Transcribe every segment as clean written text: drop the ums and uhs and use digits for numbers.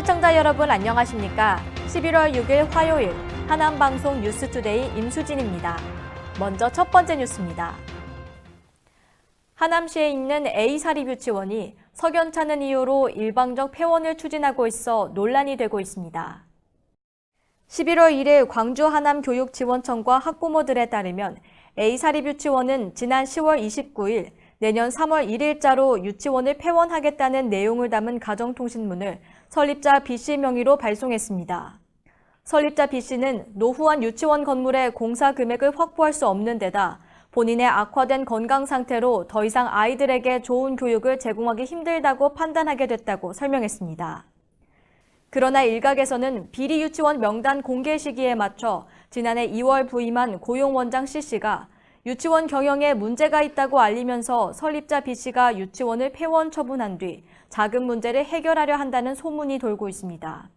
시청자 여러분 안녕하십니까? 11월 6일 화요일 하남방송 뉴스투데이 임수진입니다. 먼저 첫 번째 뉴스입니다. 하남시에 있는 A사립유치원이 석연찮은 이유로 일방적 폐원을 추진하고 있어 논란이 되고 있습니다. 11월 1일 광주 하남교육지원청과 학부모들에 따르면 A사립유치원은 지난 10월 29일 내년 3월 1일자로 유치원을 폐원하겠다는 내용을 담은 가정통신문을 설립자 B씨 명의로 발송했습니다. 설립자 B씨는 노후한 유치원 건물의 공사 금액을 확보할 수 없는 데다 본인의 악화된 건강 상태로 더 이상 아이들에게 좋은 교육을 제공하기 힘들다고 판단하게 됐다고 설명했습니다. 그러나 일각에서는 비리 유치원 명단 공개 시기에 맞춰 지난해 2월 부임한 고용원장 C씨가 유치원 경영에 문제가 있다고 알리면서 설립자 B씨가 유치원을 폐원 처분한 뒤 자금 문제를 해결하려 한다는 소문이 돌고 있습니다.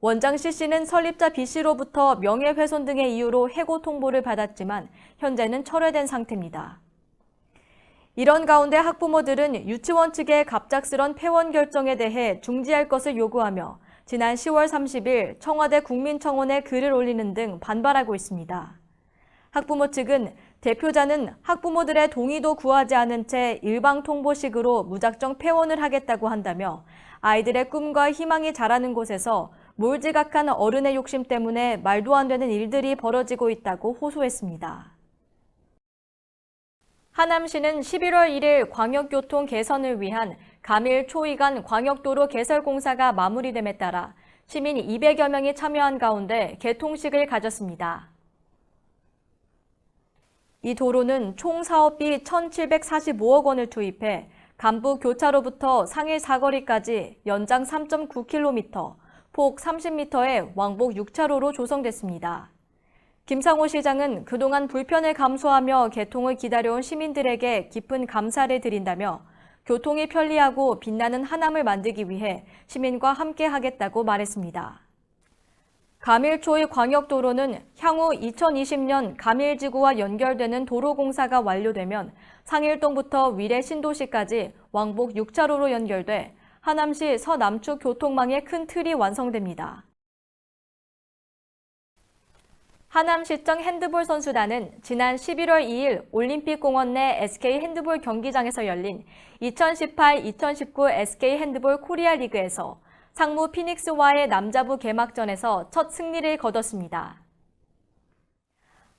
원장 C씨는 설립자 B씨로부터 명예훼손 등의 이유로 해고 통보를 받았지만 현재는 철회된 상태입니다. 이런 가운데 학부모들은 유치원 측의 갑작스런 폐원 결정에 대해 중지할 것을 요구하며 지난 10월 30일 청와대 국민청원에 글을 올리는 등 반발하고 있습니다. 학부모 측은 대표자는 학부모들의 동의도 구하지 않은 채 일방 통보식으로 무작정 폐원을 하겠다고 한다며 아이들의 꿈과 희망이 자라는 곳에서 몰지각한 어른의 욕심 때문에 말도 안 되는 일들이 벌어지고 있다고 호소했습니다. 하남시는 11월 1일 광역교통 개선을 위한 감일 초이간 광역도로 개설 공사가 마무리됨에 따라 시민 200여 명이 참여한 가운데 개통식을 가졌습니다. 이 도로는 총 사업비 1,745억 원을 투입해 간부 교차로부터 상일 사거리까지 연장 3.9km, 폭 30m의 왕복 6차로로 조성됐습니다. 김상호 시장은 그동안 불편을 감수하며 개통을 기다려온 시민들에게 깊은 감사를 드린다며 교통이 편리하고 빛나는 하남을 만들기 위해 시민과 함께 하겠다고 말했습니다. 감일초이 광역도로는 향후 2020년 감일지구와 연결되는 도로공사가 완료되면 상일동부터 위례 신도시까지 왕복 6차로로 연결돼 하남시 서남축 교통망의 큰 틀이 완성됩니다. 하남시청 핸드볼 선수단은 지난 11월 2일 올림픽공원 내 SK 핸드볼 경기장에서 열린 2018-2019 SK 핸드볼 코리아 리그에서 상무 피닉스와의 남자부 개막전에서 첫 승리를 거뒀습니다.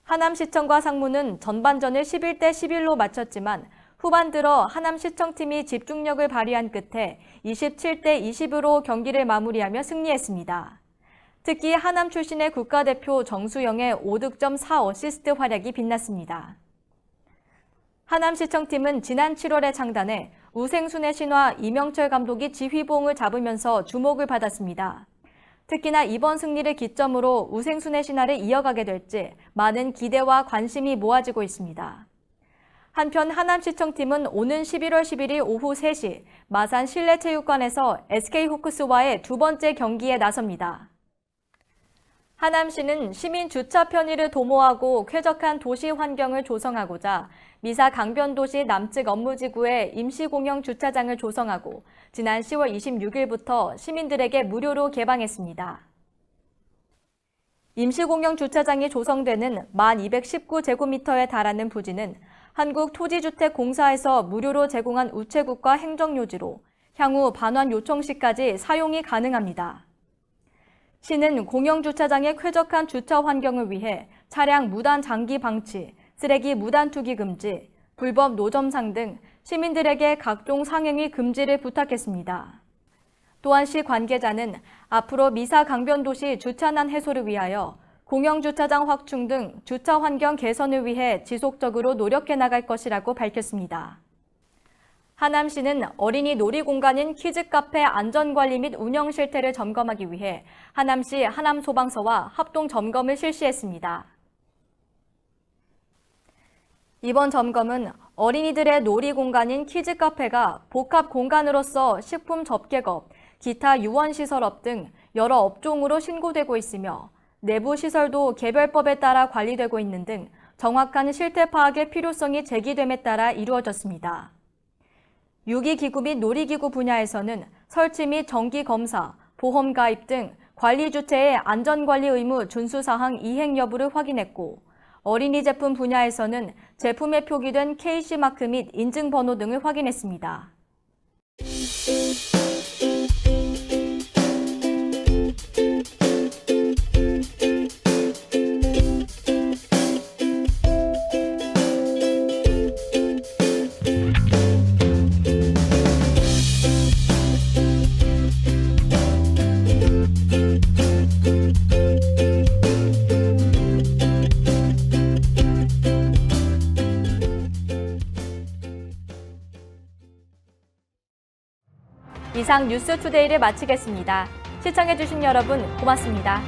하남시청과 상무는 전반전을 11대 11로 마쳤지만 후반 들어 하남시청팀이 집중력을 발휘한 끝에 27대 20으로 경기를 마무리하며 승리했습니다. 특히 하남 출신의 국가대표 정수영의 5득점 4어시스트 활약이 빛났습니다. 하남시청팀은 지난 7월에 창단해 우생순의 신화 이명철 감독이 지휘봉을 잡으면서 주목을 받았습니다. 특히나 이번 승리를 기점으로 우생순의 신화를 이어가게 될지 많은 기대와 관심이 모아지고 있습니다. 한편 하남시청팀은 오는 11월 11일 오후 3시 마산 실내체육관에서 SK호크스와의 두 번째 경기에 나섭니다. 하남시는 시민 주차 편의를 도모하고 쾌적한 도시 환경을 조성하고자 미사 강변도시 남측 업무지구에 임시공영 주차장을 조성하고 지난 10월 26일부터 시민들에게 무료로 개방했습니다. 임시공영 주차장이 조성되는 1219제곱미터에 달하는 부지는 한국토지주택공사에서 무료로 제공한 우체국과 행정요지로 향후 반환 요청 시까지 사용이 가능합니다. 시는 공영주차장의 쾌적한 주차 환경을 위해 차량 무단 장기 방치, 쓰레기 무단 투기 금지, 불법 노점상 등 시민들에게 각종 상행위 금지를 부탁했습니다. 또한 시 관계자는 앞으로 미사 강변도시 주차난 해소를 위하여 공영주차장 확충 등 주차 환경 개선을 위해 지속적으로 노력해 나갈 것이라고 밝혔습니다. 하남시는 어린이 놀이공간인 키즈카페 안전관리 및 운영 실태를 점검하기 위해 하남시 하남소방서와 합동 점검을 실시했습니다. 이번 점검은 어린이들의 놀이공간인 키즈카페가 복합공간으로서 식품 접객업, 기타 유원시설업 등 여러 업종으로 신고되고 있으며 내부 시설도 개별법에 따라 관리되고 있는 등 정확한 실태 파악의 필요성이 제기됨에 따라 이루어졌습니다. 유기기구 및 놀이기구 분야에서는 설치 및 정기 검사, 보험 가입 등 관리 주체의 안전관리 의무 준수 사항 이행 여부를 확인했고, 어린이 제품 분야에서는 제품에 표기된 KC마크 및 인증번호 등을 확인했습니다. 이상 뉴스투데이를 마치겠습니다. 시청해주신 여러분 고맙습니다.